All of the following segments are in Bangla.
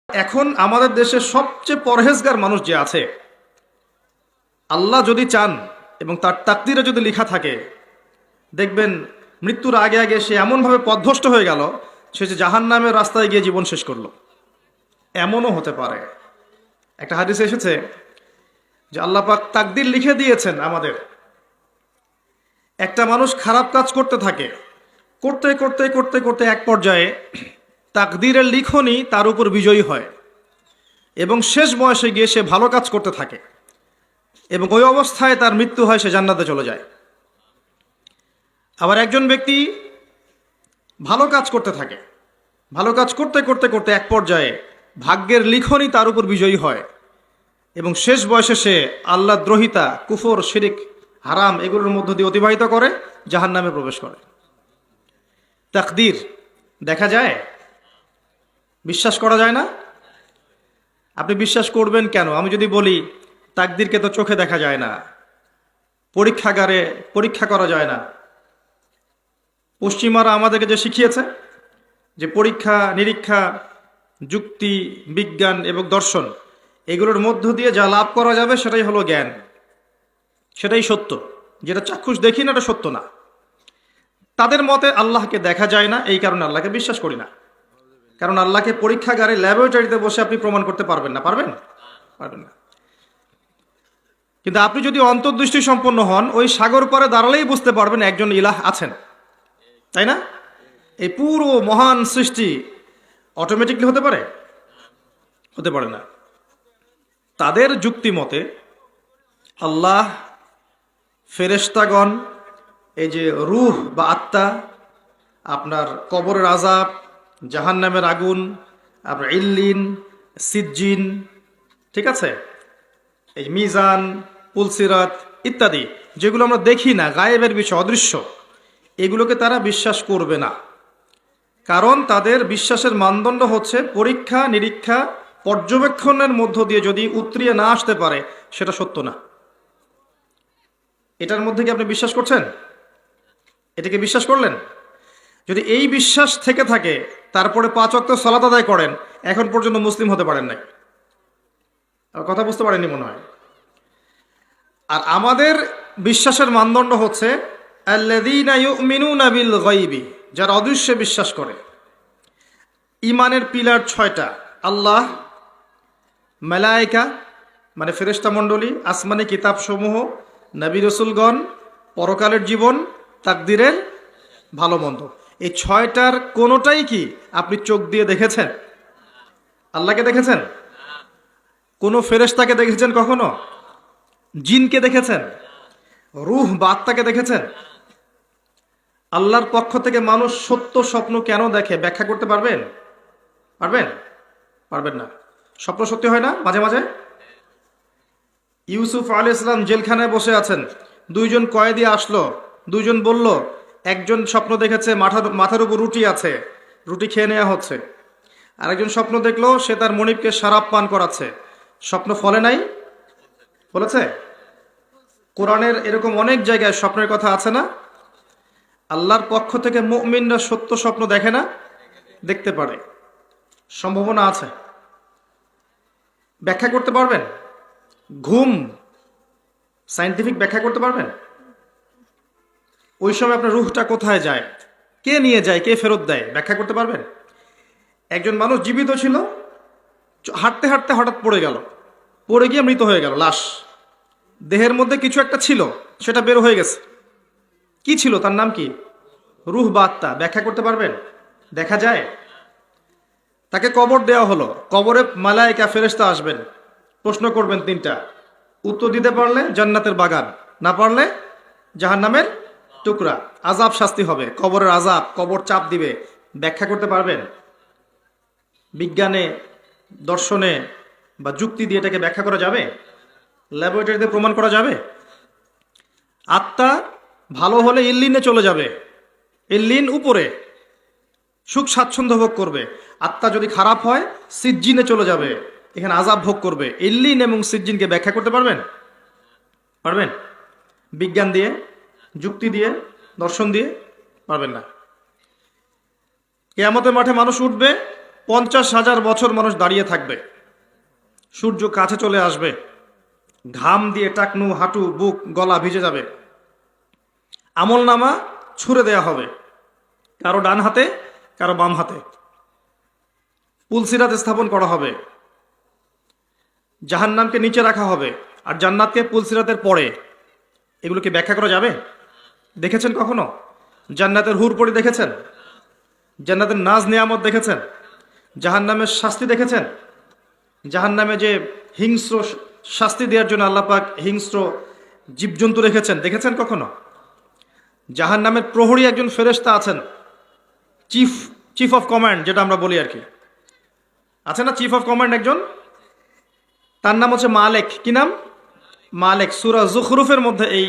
এখন আমাদের দেশে সবচেয়ে পরহেজগার মানুষ যে আছে, আল্লাহ যদি চান এবং তার তাকদিরে যদি লেখা থাকে, দেখবেন মৃত্যুর আগে আগে সে এমনভাবে পথভ্রষ্ট হয়ে গেল, সে যে জাহান্নামের রাস্তায় গিয়ে জীবন শেষ করলো। এমনও হতে পারে। একটা হাদিসে এসেছে যে আল্লাহ পাক তাকদির লিখে দিয়েছেন আমাদের। একটা মানুষ খারাপ কাজ করতে থাকে, করতে করতে করতে করতে এক পর্যায়ে তাকদিরের লিখনই তার উপর বিজয়ী হয় এবং শেষ বয়সে গিয়ে সে ভালো কাজ করতে থাকে এবং ওই অবস্থায় তার মৃত্যু হয়, সে জান্নাতে চলে যায়। আবার একজন ব্যক্তি ভালো কাজ করতে থাকে, ভালো কাজ করতে করতে করতে এক পর্যায়ে ভাগ্যের লিখনই তার উপর বিজয়ী হয় এবং শেষ বয়সে সে আল্লাহ দ্রোহিতা, কুফর, শিরিক, হারাম এগুলোর মধ্য দিয়ে অতিবাহিত করে জাহান্নামে প্রবেশ করে। তাকদীর দেখা যায়, বিশ্বাস করা যায় না? আপনি বিশ্বাস করবেন কেন? আমি যদি বলি তাকদীরকে তো চোখে দেখা যায় না, পরীক্ষাগারে পরীক্ষা করা যায় না। পশ্চিমারা আমাদেরকে যে শিখিয়েছে যে পরীক্ষা নিরীক্ষা, যুক্তি, বিজ্ঞান এবং দর্শন এগুলোর মধ্য দিয়ে যা লাভ করা যাবে সেটাই হলো জ্ঞান, সেটাই সত্য। যেটা চাক্ষুষ দেখি না এটা সত্য না। তাদের মতে আল্লাহকে দেখা যায় না, এই কারণে আল্লাহকে বিশ্বাস করি না। কারণ আল্লাহকে পরীক্ষাগারে ল্যাবরেটরিতে বসে আপনি প্রমাণ করতে পারবেন না। পারবেন? পারবেন না। কিন্তু আপনি যদি অন্তর্দৃষ্টি সম্পন্ন হন, ওই সাগর পারে দাঁড়ালেই বুঝতে পারবেন একজন ইলাহ আছেন, তাই না? এই পুরো মহান সৃষ্টি অটোমেটিকলি হতে পারে? হতে পারে না। তাদের যুক্তি মতে আল্লাহ, ফেরেশতাগণ, এই যে রূহ বা আত্মা, আপনার কবরের আযাব, জাহান্নামের আগুন, আপনার ইল্লিন, সিজ্জিন, ঠিক আছে, এই মিজান, পুলসিরাত ইত্যাদি, যেগুলো আমরা দেখি না, গায়েবের বিষয়, অদৃশ্য, এগুলোকে তারা বিশ্বাস করবে না। কারণ তাদের বিশ্বাসের মানদণ্ড হচ্ছে পরীক্ষা নিরীক্ষা পর্যবেক্ষণের মধ্য দিয়ে যদি উতরিয়ে না আসতে পারে সেটা সত্য না। এটার মধ্যে কি আপনি বিশ্বাস করছেন? এটাকে বিশ্বাস করলেন? যদি এই বিশ্বাস থেকে থাকে, তারপরে 5 ওয়াক্ত সালাত আদায় করেন, এখন পর্যন্ত মুসলিম হতে পারেন নাই। কথা বুঝতে পারেননি মনে হয়। আর আমাদের বিশ্বাসের মানদণ্ড হচ্ছে আল্লাযীনা ইউমিনুনা বিল গায়বি, যারা অদৃশ্যে বিশ্বাস করে। ইমানের পিলার 6টা: আল্লাহ, মালায়েকা মানে ফেরেশতা মণ্ডলী, আসমানি কিতাবসমূহ, নবী রাসূলগণ, পরকালের জীবন, তাকদীরের ভালো মন্দ। এই 6টার কোনোটাই কি আপনি চোখ দিয়ে দেখেছেন? আল্লাহকে দেখেছেন? কোন ফেরেশতাকে দেখেছেন কখনো? জিনকে দেখেছেন? রূহ বা আত্মাকে দেখেছেন? আল্লাহর পক্ষ থেকে মানুষ সত্য স্বপ্ন কেন দেখে ব্যাখ্যা করতে পারবেন? পারবেন? পারবেন না। স্বপ্ন সত্যি হয় না মাঝে মাঝে? ইউসুফ আলাইহিস সালাম জেলখানায় বসে আছেন, 2জন কয়েদি আসলো, 2জন বলল একজন স্বপ্ন দেখেছে মাথার উপর রুটি আছে, রুটি খেয়ে নেওয়া হচ্ছে। আরেকজন স্বপ্ন দেখলো সে তার মনিবকে শরাব পান করাচ্ছে। স্বপ্ন ফলে নাই? বলেছে? কোরআনের এরকম অনেক জায়গায় স্বপ্নের কথা আছে না? আল্লাহর পক্ষ থেকে মুমিনরা সত্য স্বপ্ন দেখে না? দেখতে পারে, সম্ভাবনা আছে। ব্যাখ্যা করতে পারবেন? ঘুম সায়েন্টিফিক ব্যাখ্যা করতে পারবেন? ওই সময় আপনার রুহটা কোথায় যায়, কে নিয়ে যায়, কে ফেরত দেয়, ব্যাখ্যা করতে পারবেন? একজন মানুষ জীবিত ছিল, হাঁটতে হাঁটতে হঠাৎ পড়ে গেল, পড়ে গিয়ে মৃত হয়ে গেল, লাশ। দেহের মধ্যে কিছু একটা ছিল, সেটা বের হয়ে গেছে। কি ছিল? তার নাম কি? রুহ বা আত্মা। ব্যাখ্যা করতে পারবেন? দেখা যায়? তাকে কবর দেওয়া হলো, কবরে মালায়েকা ফেরেশতা আসবেন, প্রশ্ন করবেন 3টা। উত্তর দিতে পারলে জান্নাতের বাগান, না পারলে জাহান্নামের টুকরা। আযাব শাস্তি হবে, কবরের আযাব, কবর চাপ দিবে। ব্যাখ্যা করতে পারবেন? বিজ্ঞানে, দর্শনে বা যুক্তি দিয়ে এটাকে ব্যাখ্যা করা যাবে? ল্যাবরেটরিতে প্রমাণ করা যাবে? আত্মা ভালো হলে ইল্লিনে চলে যাবে, ইল্লিন উপরে, সুখ স্বাচ্ছন্দ্য ভোগ করবে। আত্মা যদি খারাপ হয় সিজ্জিনে চলে যাবে, এখানে আযাব ভোগ করবে। ইল্লিন এবং সিজ্জিনকে ব্যাখ্যা করতে পারবেন? পারবেন? বিজ্ঞান দিয়ে, যুক্তি দিয়ে, দর্শন দিয়ে? পারবেন না। কিয়ামতের মাঠে মানুষ উঠবে, 50,000 বছর মানুষ দাঁড়িয়ে থাকবে, সূর্য কাছে চলে আসবে, ঘাম দিয়ে টাকনু, হাঁটু, বুক, গলা ভিজে যাবে, আমল নামা ছুঁড়ে দেয়া হবে, কারো ডান হাতে কারো বাম হাতে, পুলসিরাত স্থাপন করা হবে, জাহান্নামকে নিচে রাখা হবে আর জান্নাতকে পুলসিরাতের পরে। এগুলোকে ব্যাখ্যা করা যাবে? দেখেছেন কখনো জান্নাতের হুরপরি দেখেছেন? জান্নাতের নাজ নিয়ামত দেখেছেন? জাহান্নামের শাস্তি দেখেছেন? জাহান্নামে যে হিংস্র শাস্তি দেওয়ার জন্য আল্লাহ পাক হিংস্র জীবজন্তু দেখেছেন কখনো? জাহান্নামের প্রহরী একজন ফেরেশতা আছেন, চিফ অফ কমান্ড যেটা আমরা বলি আর কি, আছে না চিফ অফ কমান্ড একজন, তার নাম হচ্ছে মালেক। কি নাম? মালেক। সূরা যুখরুফের মধ্যে এই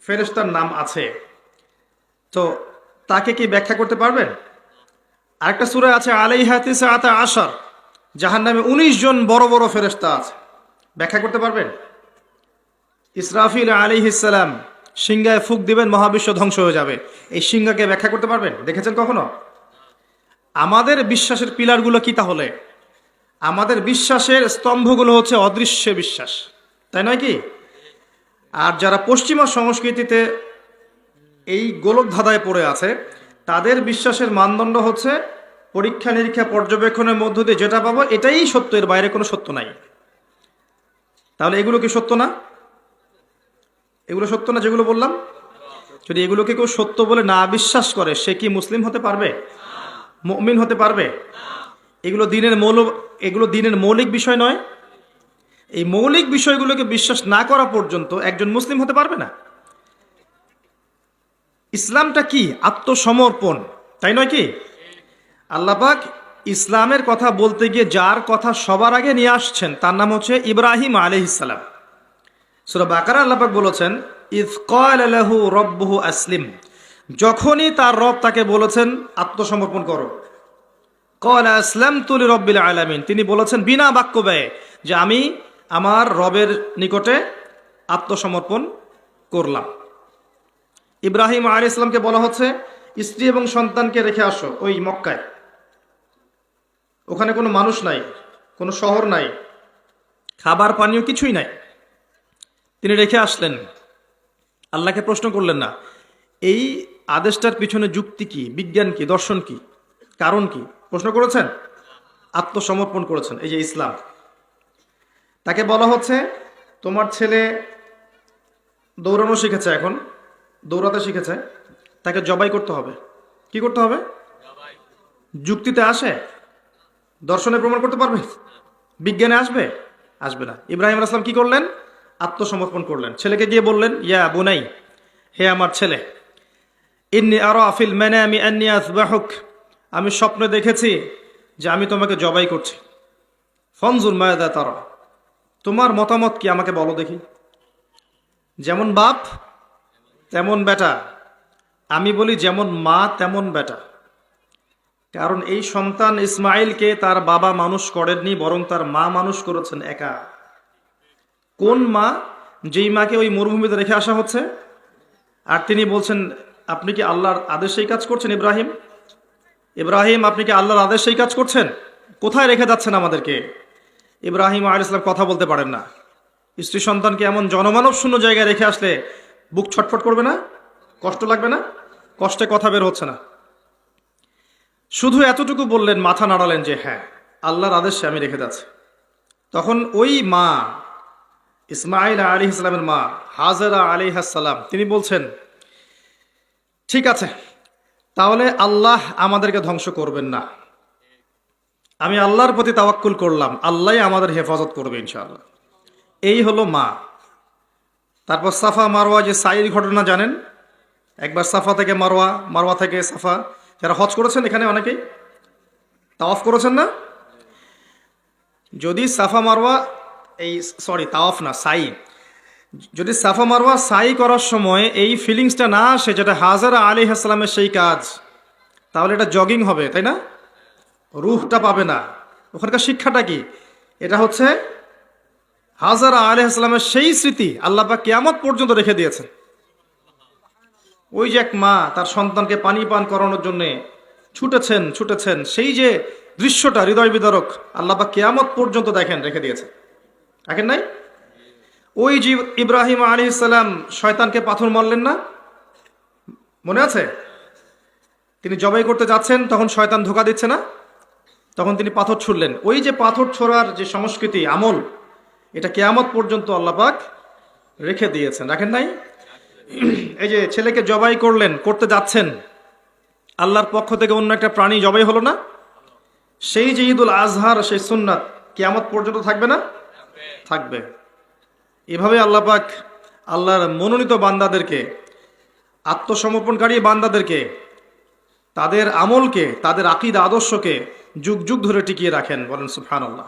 ফেরেশতার নাম আছে। তো তাকে কি ব্যাখ্যা করতে পারবেন? আরেকটা সূরা আছে আলাইহা তিসআতা আশার, জাহান্নামে 19 জন বড় বড় ফেরেশতা আছে, ব্যাখ্যা করতে পারবেন? ইসরাফিল আলাইহিস সালাম সিংহায় ফুঁক দিবেন, মহাবিশ্ব ধ্বংস হয়ে যাবে, এই সিংহাকে ব্যাখ্যা করতে পারবেন? দেখেছেন কখনো? আমাদের বিশ্বাসের পিলারগুলো কি তাহলে? আমাদের বিশ্বাসের স্তম্ভগুলো হচ্ছে অদৃশ্য বিশ্বাস, তাই নয় কি? আর যারা পশ্চিমা সংস্কৃতিতে এই গোলক ধাঁধায় পড়ে আছে, তাদের বিশ্বাসের মানদণ্ড হচ্ছে পরীক্ষা নিরীক্ষা পর্যবেক্ষণের মধ্য দিয়ে যেটা পাবো এটাই সত্য, এর বাইরে কোনো সত্য নাই। তাহলে এগুলো কি সত্য না? এগুলো সত্য না যেগুলো বললাম? যদি এগুলোকে কেউ সত্য বলে না বিশ্বাস করে, সে কি মুসলিম হতে পারবে? মুমিন হতে পারবে? এগুলো দিনের মৌলিক বিষয় নয়? এই মৌলিক বিষয়গুলোকে বিশ্বাস না করা পর্যন্ত একজন মুসলিম হতে পারবে না। ইসলামটা কি? আত্মসমর্পণ, তাই নয় কি? আল্লাহ পাক ইসলামের কথা বলতে গিয়ে যার কথা সবার আগে নিয়ে আসছেন তার নাম হচ্ছে ইব্রাহিম আলাইহিস সালাম। সূরা বাকারা আল্লাহ পাক বলেছেন ইয ক্বালা লাহু রাব্বুহু আসলিম, যখনই তার রব তাকে বলেছেন আত্মসমর্পণ করো। ক্বালা আসলামতু লিরাব্বিল আলামিন, তিনি বলেছেন বিনা বাক্য ব্যয়ে যে আমি আমার রবের নিকটে আত্মসমর্পণ করলাম। ইব্রাহিম আলাইহিস সালামকে বলা হচ্ছে স্ত্রী এবং সন্তানকে রেখে আসো ওই মক্কায়, ওখানে কোনো মানুষ নাই, কোনো শহর নাই, খাবার পানীয় কিছুই নাই। তিনি রেখে আসলেন, আল্লাহকে প্রশ্ন করলেন না এই আদেশটার পিছনে যুক্তি কি, বিজ্ঞান কি, দর্শন কি, কারণ কি, প্রশ্ন করেছেন? আত্মসমর্পণ করেছেন। এই যে ইসলাম, তাকে বলা হচ্ছে তোমার ছেলে দৌড়ানো শিখেছে, এখন দৌড়াতে শিখেছে, তাকে জবাই করতে হবে। কি করতে হবে? যুক্তিতে আসে? দর্শনে প্রমাণ করতে পারবে? বিজ্ঞানে আসবে? আসবে না। ইব্রাহিম আলাইহিস সালাম কি করলেন? আত্মসমর্পণ করলেন। ছেলেকে গিয়ে বললেন ইয়া বুনাই, হে আমার ছেলে, ইন্নী আরা ফিল মানামি আন্নী আযবাহুক, আমি স্বপ্নে দেখেছি যে আমি তোমাকে জবাই করছি। ফানজুর মাযা তারা, তোমার মতামত কি আমাকে বলো দেখি। যেমন বাপ তেমন বেটা, আমি বলি যেমন মা তেমন বেটা। কারণ এই সন্তান ইসমাইলকে তার বাবা মানুষ করেননি, বরং তার মা মানুষ করেছেন একা। কোন মা? যেই মাকে ওই মরুভূমিতে রেখে আসা হচ্ছে, আর তিনি বলছেন আপনি কি আল্লাহর আদেশেই কাজ করছেন? ইব্রাহিম আপনি কি আল্লাহর আদেশেই কাজ করছেন? কোথায় রেখে যাচ্ছেন আমাদেরকে? ইব্রাহিম আলাইহিস সালাম কথা বলতে পারেন না। স্ত্রী সন্তানকে এমন জনমানব শূন্য জায়গায় রেখে আসলে বুক ছটফট করবে না? কষ্ট লাগবে না? কষ্টে কথা বের হচ্ছে না। শুধু এতটুকু বললেন, মাথা নাড়ালেন যে হ্যাঁ আল্লাহর আদেশে আমি রেখে যাচ্ছি। তখন ওই মা, ইসমাইল আলাইহিস সালামের মা হাজেরা আলাইহিস সালাম, তিনি বলছেন ঠিক আছে, তাহলে আল্লাহ আমাদেরকে ধ্বংস করবেন না, আমি আল্লাহর প্রতি তাওয়াক্কুল করলাম, আল্লাহ আমাদের হেফাজত করবে ইনশাআল্লাহ। এই হলো মা। তারপর সাফা মারওয়া যে সাইর ঘটনা জানেন? একবার সাফা থেকে মারওয়া, মারওয়া থেকে সাফা, যারা হজ করেছেন এখানে অনেকেই তাওয়াফ করেছেন না? যদি সাফা মারওয়া তাওয়াফ না, সাই, যদি সাফা মারওয়া সাই করার সময় এই ফিলিংসটা না আসে যেটা হাজেরা আলাইহিস সালামের সেই কাজ, তাহলে এটা জগিং হবে, তাই না? রুহটা পাবে না। ওখানকার শিক্ষাটা কি? এটা হচ্ছে হাজেরা আলাইহিস সালামের সেই স্মৃতি আল্লাহ পাক কিয়ামত পর্যন্ত রেখে দিয়েছেন। ওই যে এক মা তার সন্তানকে পানি পান করানোর জন্য ছুটেছেন, সেই যে দৃশ্যটা হৃদয় বিদারক, আল্লাহ পাক কিয়ামত পর্যন্ত দেখেন রেখে দিয়েছে। দেখেন নাই? ওই যে ইব্রাহিম আলাইহিস সালাম শয়তানকে পাথর মারলেন না, মনে আছে? তিনি জবাই করতে যাচ্ছেন, তখন শয়তান ধোকা দিচ্ছে না, তখন তিনি পাথর ছুড়লেন। ওই যে পাথর ছোড়ার যে সংস্কৃতি আমল, এটা কিয়ামত পর্যন্ত আল্লাহ পাক রেখে দিয়েছেন। রাখেন নাই? এই যে ছেলেকে জবাই করতে যাচ্ছেন, আল্লাহর পক্ষ থেকে অন্য একটা প্রাণী জবাই হলো না, সেই যে ঈদুল আজহার সেই সুন্নাত কিয়ামত পর্যন্ত থাকবে না? থাকবে। এভাবে আল্লাহ পাক আল্লাহর মনোনীত বান্দাদেরকে, আত্মসমর্পণকারী বান্দাদেরকে, তাদের আমলকে, তাদের আকীদা আদর্শকে যুগ যুগ ধরে টিকিয়ে রাখেন। বলেন সুবহানাল্লাহ।